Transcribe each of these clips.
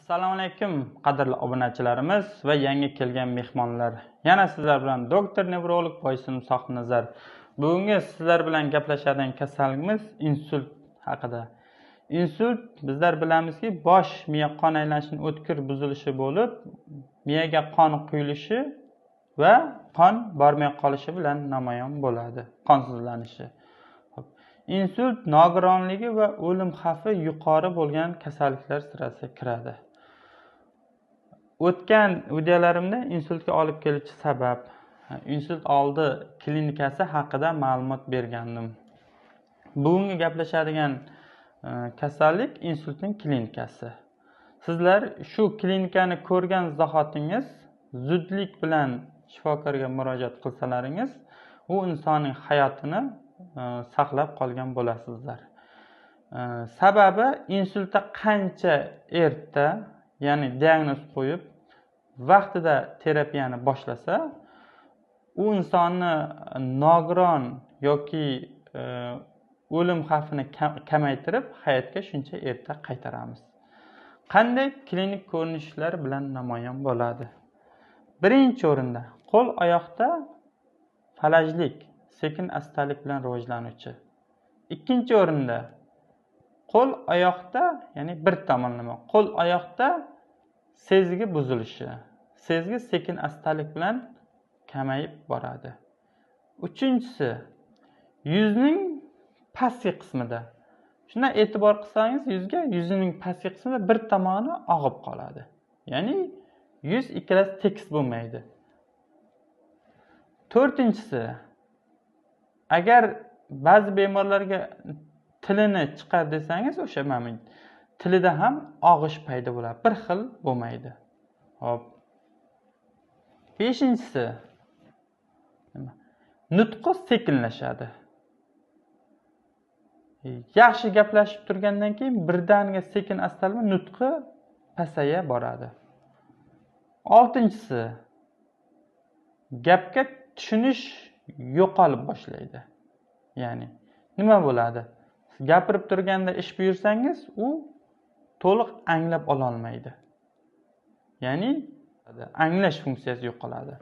Assalomu alaykum qadrli obunachilarimiz va yangi kelgan mehmonlar. Yana sizlar bilan doktor nevrolog Boysun Soxnazar. Bugungi sizlar bilan gaplashadigan kasalligimiz insult haqida. Insult bizlar bilamizki, bosh miya qon aylanishining o'tkir buzilishi bo'lib, miyaga qon quyilishi va qon bormay qolishi bilan namoyon bo'ladi, qonsizlanishi. Insult nogironligi va o'lim xavfi yuqori bo'lgan kasalliklar sirasiga kiradi. O'tgan videolarimda insultga olib keluvchi sabab, insult oldi klinikasi haqida ma'lumot bergandim. Bugungi gaplashadigan kasallik insultning klinikasi. Sizlar shu klinikani ko'rgan zahotingiz zudlik bilan shifokorga murojaat qilsalaringiz, u insonning hayotini saqlab qolgan bo'lasizlar. Sababi insultda qancha erta, ya'ni diagnoz qo'yib, vaqtida terapiyani boshlasa, u insonni nogiron yoki o'lim xavfini kamaytirib, hayotga shuncha erta qaytaramiz. Qanday klinik ko'rinishlar bilan namoyon bo'ladi? Birinchi o'rinda qo'l oyoqda falajlik, sekin astalik bilan rivojlanuvchi. Ikkinchi o'rinda qo'l oyoqda, ya'ni bir tomonlama, qo'l oyoqda sezgi buzilishi, sezgi sekin astalik bilan kamayib boradi. Uchinchisi yuzning pastki qismida. Shuna e'tibor qilsangiz, yuzining pastki qismida bir tomoni og'ib qoladi. Ya'ni yuz ikkalasi tekis bo'lmaydi. To'rtinchisi, agar ba'zi bemorlarga tilini chiqar desangiz, o'sha tilida ham og'ish paydo bo'ladi, bir xil bo'lmaydi. Hop. Beshinchisi, nutqi sekinlashadi. Yaxshi gaplashib turgandan keyin birdaniga sekin astalik nutqi pasaya boradi. Oltinchisi, gapga tushunish yo'qolib boshlaydi. Ya'ni nima bo'ladi? Gapirib turganda ish buyursangiz, u to'liq anglab ola olmaydi. Ya'ni anglash funksiyasi yo'qoladi.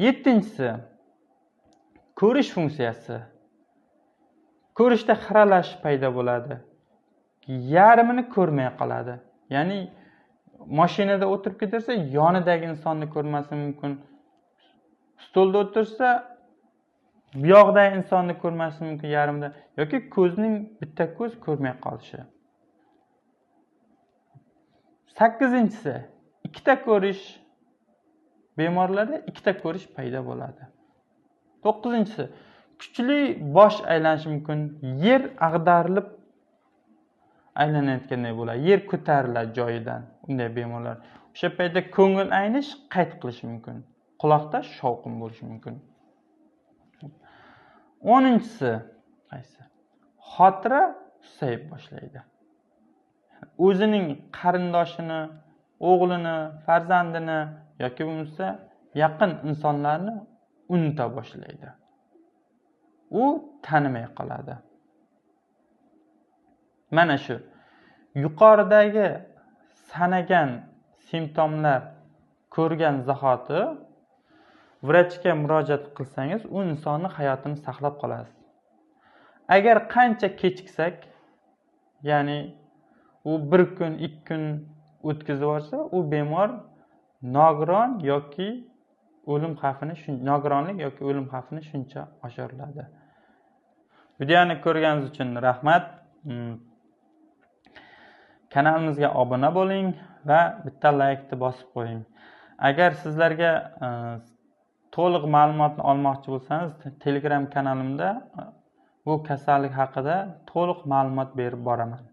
Yettinchisi, ko'rish funksiyasi. Ko'rishda xiralash paydo bo'ladi. Yarmini ko'rmay qoladi. Ya'ni mashinada o'tirib ketarsa, yonidagi insonni ko'rmasi mumkin. Stolda o'tirsa, bu yoqdagi insonni ko'rmasi mumkin yarmida, yoki ko'zning bitta ko'z ko'rmay qolishi. 8-inchisi, ikkita ko'rish bemorlarda ikkita ko'rish paydo bo'ladi. 9-inchisi, kuchli bosh aylanishi mumkin, yer ag'darilib aylanayotganday bo'ladi, yer ko'tariladi joyidan. Unday bemorlar o'sha paytda ko'ngil aynish qayd qilishi mumkin, quloqda shovqin bo'lishi mumkin. 10-inchisi qaysi? Xotira susayib boshlaydi. O'zining qarindoshini, o'g'lini, farzandini yoki bo'lmasa yaqin insonlarni unuta boshlaydi. U tanimay qoladi. Mana shu yuqoridagi sanagan simptomlar ko'rgan zahoti vrachga murojaat qilsangiz, u insonning hayotini saqlab qolasiz. Agar qancha kechiksak, ya'ni u 1 kun, 2 kun o'tkazib olsa, u bemor nogiron yoki o'lim xavfini nogironlik yoki o'lim xavfini shuncha oshiriladi. Videoni ko'rganingiz uchun rahmat. Kanalimizga obuna bo'ling va bitta laykni bosib qo'ying. Agar sizlarga to'liq ma'lumotni olmoqchi bo'lsangiz, Telegram kanalimda bu kasallik haqida to'liq ma'lumot berib boraman.